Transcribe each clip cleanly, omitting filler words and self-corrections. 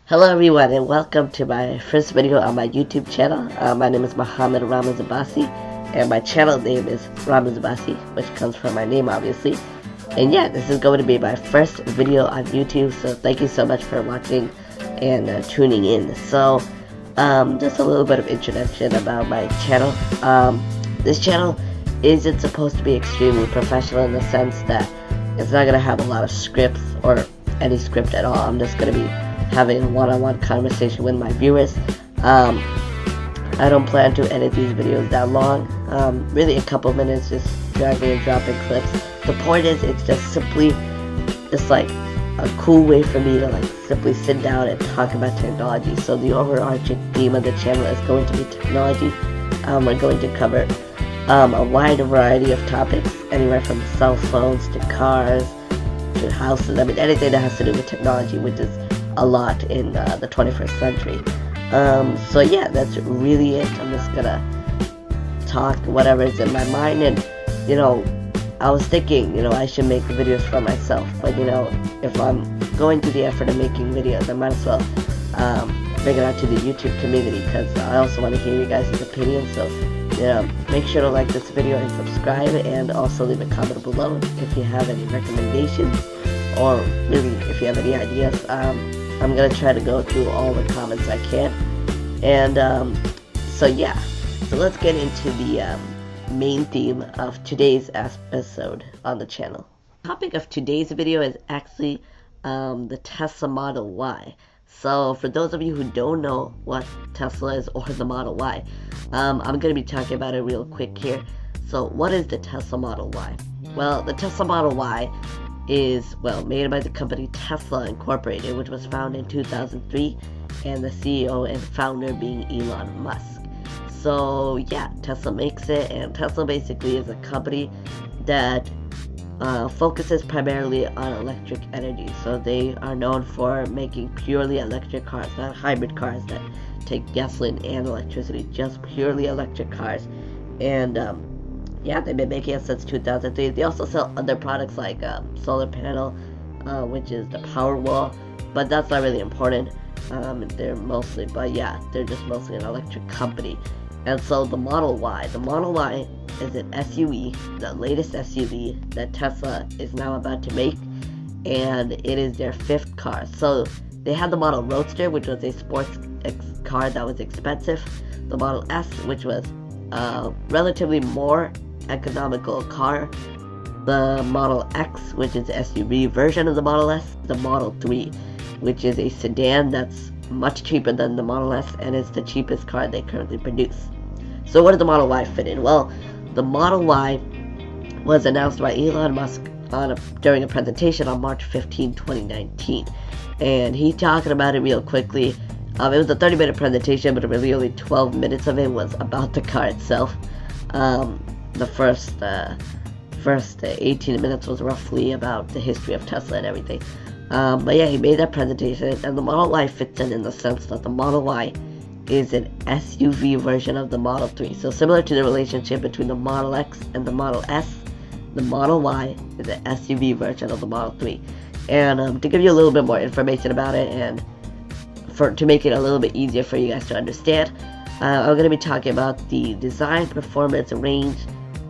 Hello everyone and welcome to my first video on my YouTube channel. My name is Muhammad Ramaz Abbasi and my channel name is Ramaz Abbasi, which comes from my name obviously. And yeah, this is going to be my first video on YouTube, so thank you so much for watching and tuning in. So just a little bit of introduction about my channel. This channel isn't supposed to be extremely professional in the sense that it's not going to have a lot of scripts or any script at all. I'm just going to be having a one-on-one conversation with my viewers. I don't plan to edit these videos that long, really a couple minutes, just dragging and dropping clips. The point is, it's just simply like a cool way for me to simply sit down and talk about technology. So the overarching theme of the channel is going to be technology. We're going to cover a wide variety of topics, anywhere from cell phones to cars to houses. I mean, anything that has to do with technology, which is a lot in the 21st century. So yeah, that's really it. I'm just gonna talk whatever is in my mind, and I was thinking, I should make videos for myself, but if I'm going through the effort of making videos, I might as well bring it out to the YouTube community, because I also want to hear you guys' opinions. So make sure to like this video and subscribe, and also leave a comment below if you have any recommendations, or really if you have any ideas. I'm gonna try to go through all the comments I can. And so yeah, so let's get into the main theme of today's episode on the channel. The topic of today's video is actually the Tesla Model Y. So for those of you who don't know what Tesla is, or the Model Y, I'm going to be talking about it real quick here. So what is the Tesla Model Y? Well, the Tesla Model Y is, made by the company Tesla Incorporated, which was founded in 2003, and the CEO and founder being Elon Musk. So yeah, Tesla makes it, and Tesla basically is a company that focuses primarily on electric energy. So they are known for making purely electric cars, not hybrid cars that take gasoline and electricity, just purely electric cars. And yeah, they've been making it since 2003. They also sell other products like solar panel, which is the Powerwall, but that's not really important. They're mostly, they're just mostly an electric company. And so the Model Y is an SUV, the latest SUV that Tesla is now about to make, and it is their 5th car. So they had the Model Roadster, which was a sports car that was expensive, the Model S, which was relatively more economical car, the Model X, which is the SUV version of the Model S, the Model 3, which is a sedan that's much cheaper than the Model S, and it's the cheapest car they currently produce. So what does the Model Y fit in? Well, the Model Y was announced by Elon Musk during a presentation on March 15, 2019, and he talking about it real quickly. It was a 30-minute presentation, but really only 12 minutes of it was about the car itself. The first 18 minutes was roughly about the history of Tesla and everything. But yeah, he made that presentation, and the Model Y fits in the sense that the Model Y is an SUV version of the Model 3. So similar to the relationship between the Model X and the Model S, the Model Y is an SUV version of the Model 3. And to give you a little bit more information about it, and to make it a little bit easier for you guys to understand, I'm going to be talking about the design, performance, range,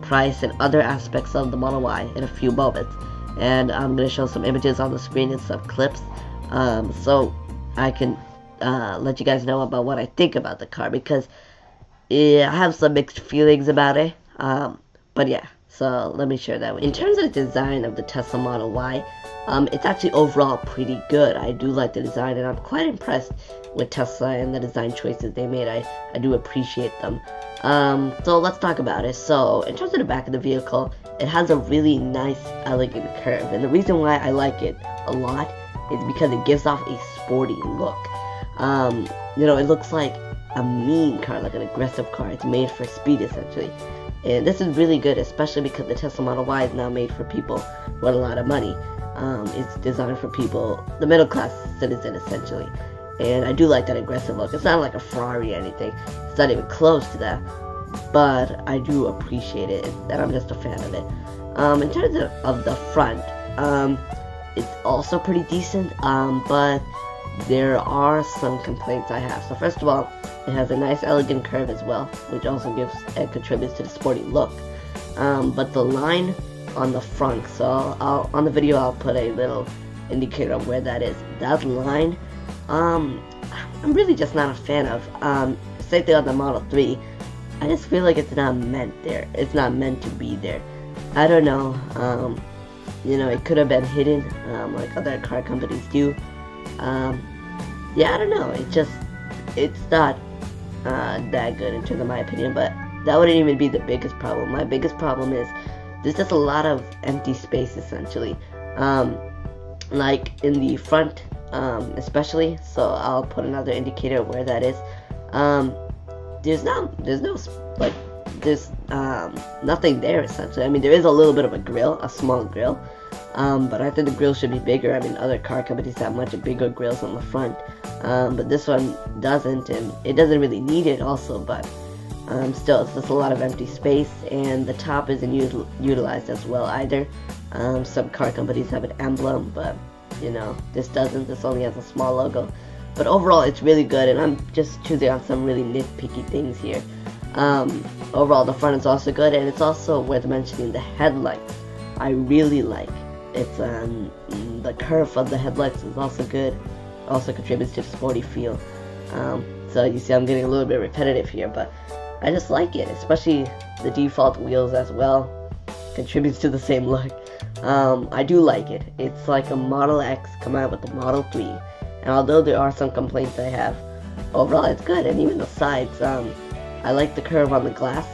price, and other aspects of the Model Y in a few moments. And I'm going to show some images on the screen and some clips, so I can let you guys know about what I think about the car, because I have some mixed feelings about it. But yeah, so let me share that with you. In terms of the design of the Tesla Model Y, it's actually overall pretty good. I do like the design, and I'm quite impressed with Tesla and the design choices they made. I do appreciate them. So let's talk about it. So in terms of the back of the vehicle, it has a really nice, elegant curve, and the reason why I like it a lot is because it gives off a sporty look. It looks like a mean car, like an aggressive car. It's made for speed, essentially. And this is really good, especially because the Tesla Model Y is now made for people with a lot of money. It's designed for people, the middle class citizen, essentially. And I do like that aggressive look. It's not like a Ferrari or anything. It's not even close to that. But I do appreciate it, and I'm just a fan of it. In terms of the front, it's also pretty decent. But there are some complaints I have. So first of all, it has a nice elegant curve as well, which also gives and contributes to the sporty look. But the line on the front, so on the video I'll put a little indicator of where that is. That line, I'm really just not a fan of. Same thing on the Model 3. I just feel like it's not meant there. It's not meant to be there. I don't know. You know, it could have been hidden, like other car companies do. Yeah, I don't know. It's not that good in terms of my opinion, but that wouldn't even be the biggest problem. My biggest problem is there's just a lot of empty space essentially. Like in the front, especially. So I'll put another indicator where that is. There's nothing there essentially. I mean, there is a little bit of a grill, a small grill, but I think the grill should be bigger. I mean, other car companies have much bigger grills on the front, but this one doesn't, and it doesn't really need it also, but still, it's just a lot of empty space, and the top isn't utilized as well either. Some car companies have an emblem, but you know, this doesn't. This only has a small logo. But overall, it's really good, and I'm just choosing on some really nitpicky things here. Overall, the front is also good, and it's also worth mentioning the headlights. I really like. It's the curve of the headlights is also good. Also contributes to the sporty feel. So you see, I'm getting a little bit repetitive here, but I just like it, especially the default wheels as well. Contributes to the same look. I do like it. It's like a Model X come out with the Model 3. And although there are some complaints I have, overall it's good. And even the sides, I like the curve on the glass.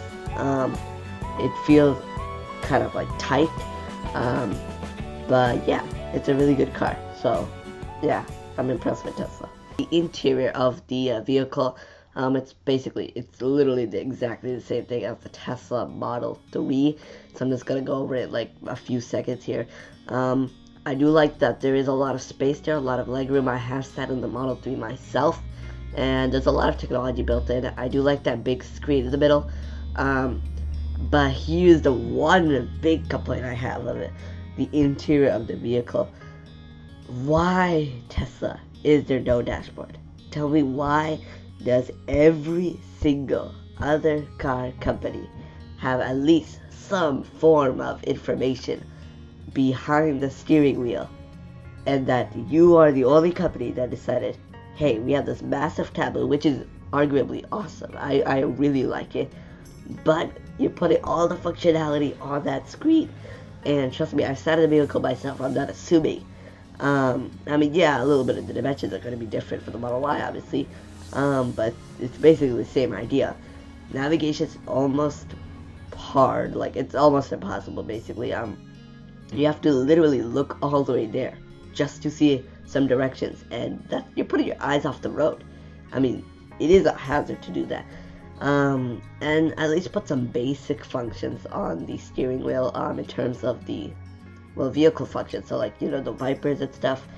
It feels kind of like tight. But yeah, it's a really good car. So yeah, I'm impressed with Tesla. The interior of the vehicle, it's literally exactly the same thing as the Tesla Model 3. So I'm just gonna go over it like a few seconds here. I do like that there is a lot of space there, a lot of legroom. I have sat in the Model 3 myself, and there's a lot of technology built in. I do like that big screen in the middle, but here's the one big complaint I have of it: the interior of the vehicle. Why, Tesla, is there no dashboard? Tell me, why does every single other car company have at least some form of information behind the steering wheel, and that you are the only company that decided, hey, we have this massive tablet, which is arguably awesome. I really like it, but you're putting all the functionality on that screen. And trust me, I sat in the vehicle myself. I'm not assuming. I mean, yeah, a little bit of the dimensions are going to be different for the Model Y, obviously, but it's basically the same idea. Navigation's almost hard, like it's almost impossible, basically. You have to literally look all the way there just to see some directions, and that you're putting your eyes off the road. I mean, it is a hazard to do that. And at least put some basic functions on the steering wheel, in terms of the, well, vehicle functions. So like, you know, the wipers and stuff,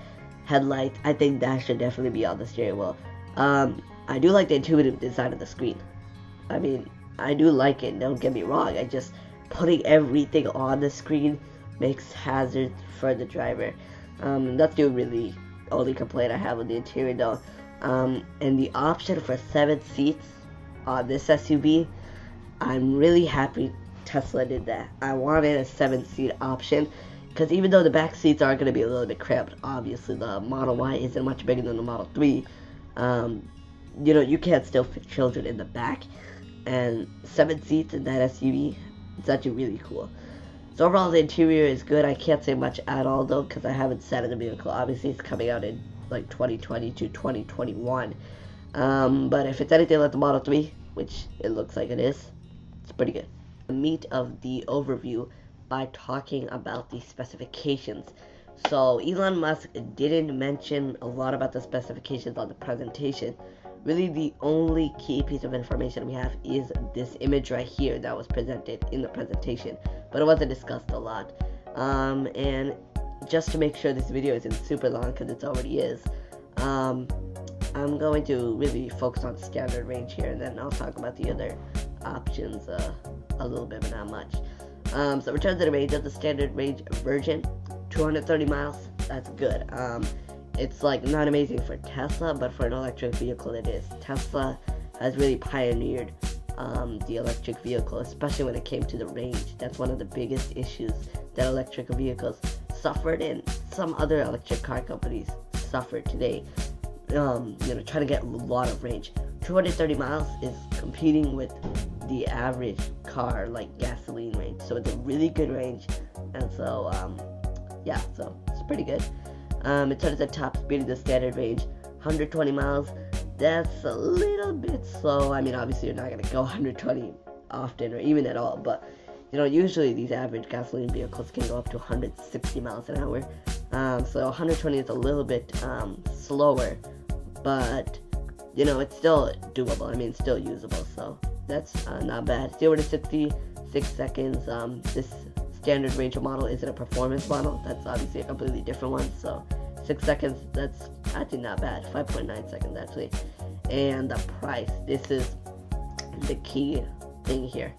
headlights. I think that should definitely be on the steering wheel. I do like the intuitive design of the screen. I mean, I do like it, don't get me wrong. I just, putting everything on the screen makes hazards for the driver. That's the really only complaint I have with the interior though. And the option for 7 seats on this SUV, I'm really happy Tesla did that. I wanted a 7-seat option, because even though the back seats are going to be a little bit cramped, obviously the Model Y isn't much bigger than the Model 3. You know, you can't still fit children in the back, and 7 seats in that SUV, it's actually really cool. So overall, the interior is good. I can't say much at all though, because I haven't sat in the vehicle. Obviously, it's coming out in like 2020 to 2021. But if it's anything like the Model 3, which it looks like it is, it's pretty good. The meat of the overview by talking about the specifications. So Elon Musk didn't mention a lot about the specifications on the presentation. Really, the only key piece of information we have is this image right here that was presented in the presentation, but it wasn't discussed a lot. And just to make sure this video isn't super long, because it already is, I'm going to really focus on standard range here, and then I'll talk about the other options a little bit, but not much. So return to the range of the standard range version, 230 miles. That's good. it's like not amazing for Tesla, but for an electric vehicle it is. Tesla has really pioneered the electric vehicle, especially when it came to the range. That's one of the biggest issues that electric vehicles suffered, and some other electric car companies suffer today. Trying to get a lot of range. 230 miles is competing with the average car like gasoline range, so it's a really good range. And so so it's pretty good. It starts at top speed of the standard range, 120 miles. That's a little bit slow. I mean, obviously you're not gonna go 120 often or even at all, but usually these average gasoline vehicles can go up to 160 miles an hour. So 120 is a little bit slower, but it's still doable. I mean, it's still usable, so that's not bad. 0 to 60, 6 seconds. This standard Ranger model isn't a performance model. That's obviously a completely different one. So 6 seconds, that's actually not bad. 5.9 seconds actually. And the price, this is the key thing here.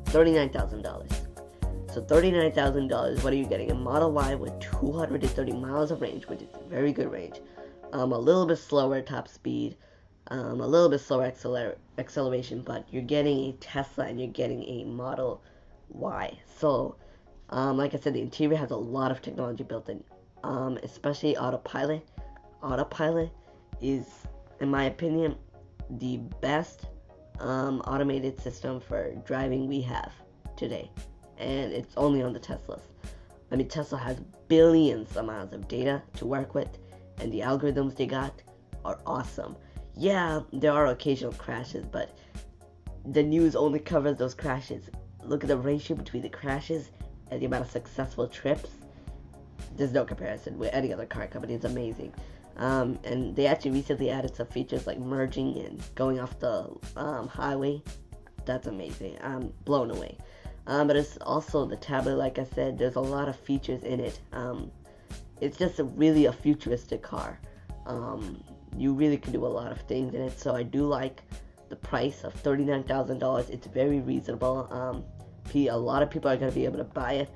$39,000. So $39,000, what are you getting? A Model Y with 230 miles of range, which is a very good range. A little bit slower top speed, a little bit slower acceleration, but you're getting a Tesla and you're getting a Model Y. So, like I said, the interior has a lot of technology built in, especially autopilot. Autopilot is, in my opinion, the best automated system for driving we have today, and it's only on the Teslas. I mean, Tesla has billions amounts of data to work with, and the algorithms they got are awesome. Yeah, there are occasional crashes, but the news only covers those crashes. Look at the ratio between the crashes and the amount of successful trips. There's no comparison with any other car company. It's amazing. And they actually recently added some features like merging and going off the highway. That's amazing. I'm blown away. But it's also the tablet, like I said, there's a lot of features in it. It's just really a futuristic car. You really can do a lot of things in it, so I do like the price of $39,000. It's very reasonable. A lot of people are going to be able to buy it.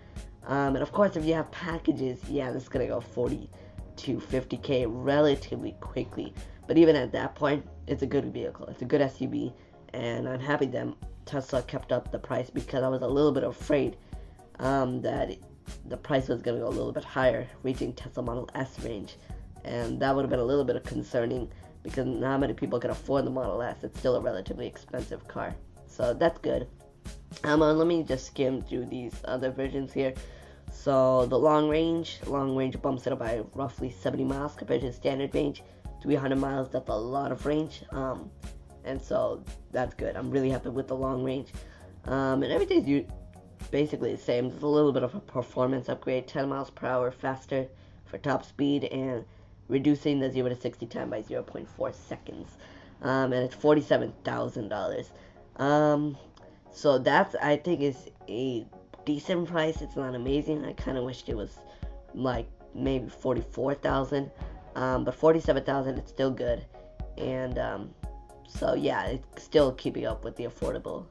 And of course, if you have packages, yeah, this is going to go 40 to 50K relatively quickly. But even at that point, it's a good vehicle. It's a good SUV, and I'm happy that Tesla kept up the price, because I was a little bit afraid that the price was going to go a little bit higher, reaching Tesla Model S range. And that would have been a little bit concerning, because not many people can afford the Model S. It's still a relatively expensive car. So that's good. Let me just skim through these other versions here. So the long range bumps it up by roughly 70 miles compared to the standard range. 300 miles, that's a lot of range. And so that's good. I'm really happy with the long range. And everything's basically the same. There's a little bit of a performance upgrade, 10 miles per hour faster for top speed, and reducing the 0 to 60 time by 0.4 seconds. And it's $47,000. So that's, I think, is a decent price. It's not amazing. I kind of wished it was like maybe $44,000. But $47,000, it's still good. And so yeah, it's still keeping up with the affordable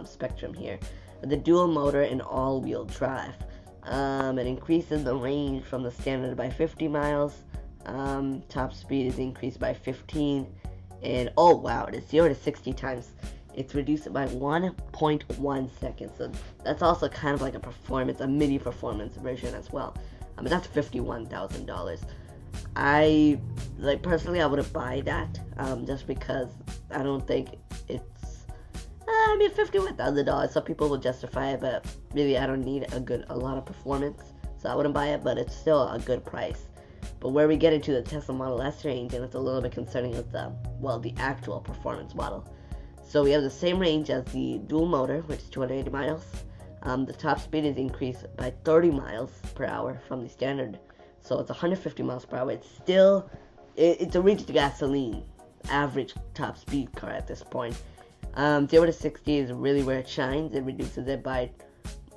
spectrum here. The dual motor and all-wheel drive. It increases the range from the standard by 50 miles. Top speed is increased by 15, and oh wow, it is 0 to 60 times. It's reduced by 1.1 seconds. So that's also kind of like a mini performance version as well. But that's $51,000. Personally, I wouldn't buy that, just because I don't think it's, $51,000. Some people will justify it, but really I don't need a lot of performance, so I wouldn't buy it, but it's still a good price. But where we get into the Tesla Model S range, and it's a little bit concerning with the actual performance model. So we have the same range as the dual motor, which is 280 miles. The top speed is increased by 30 miles per hour from the standard. So it's 150 miles per hour. It's still, it's a reach to gasoline average top speed car at this point. 0 to 60 is really where it shines. It reduces it by,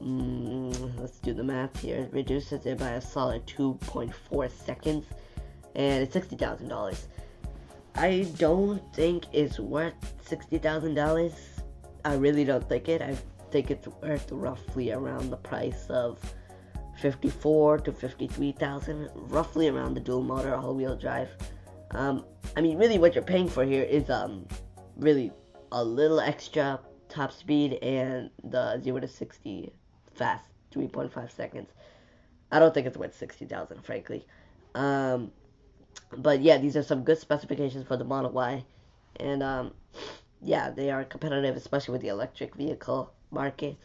let's do the math here. It reduces it by a solid 2.4 seconds, and it's $60,000. I don't think it's worth $60,000. I really don't think it. I think it's worth roughly around the price of 54 to 53,000, roughly around the dual motor all-wheel drive. I mean, really what you're paying for here is really a little extra top speed and the 0 to 60 fast, 3.5 seconds. I don't think it's worth 60,000, frankly. But yeah, these are some good specifications for the Model Y, and yeah, they are competitive, especially with the electric vehicle market.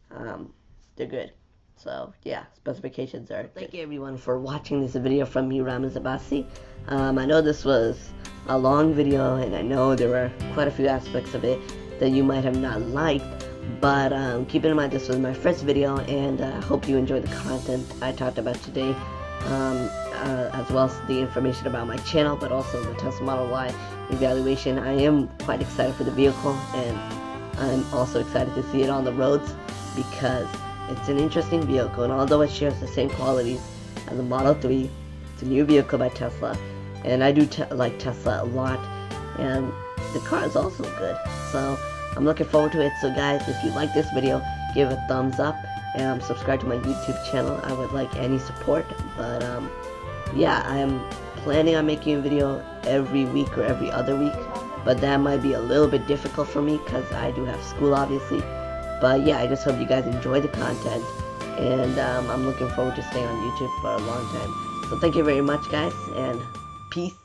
They're good. So yeah, specifications are good. Thank you everyone for watching this video from me, Ramez Abbasi. I know this was a long video, and I know there were quite a few aspects of it that you might have not liked, but keep in mind this was my first video, and I hope you enjoy the content I talked about today, as well as the information about my channel, but also the Tesla Model Y evaluation. I am quite excited for the vehicle, and I'm also excited to see it on the roads because it's an interesting vehicle, and although it shares the same qualities as the Model 3, it's a new vehicle by Tesla, and I do like Tesla a lot, and the car is also good, so I'm looking forward to it. So guys, if you like this video, give it a thumbs up, and subscribe to my YouTube channel. I would like any support, but yeah, I am planning on making a video every week or every other week, but that might be a little bit difficult for me because I do have school, obviously. But yeah, I just hope you guys enjoy the content, and I'm looking forward to staying on YouTube for a long time. So thank you very much, guys, and peace.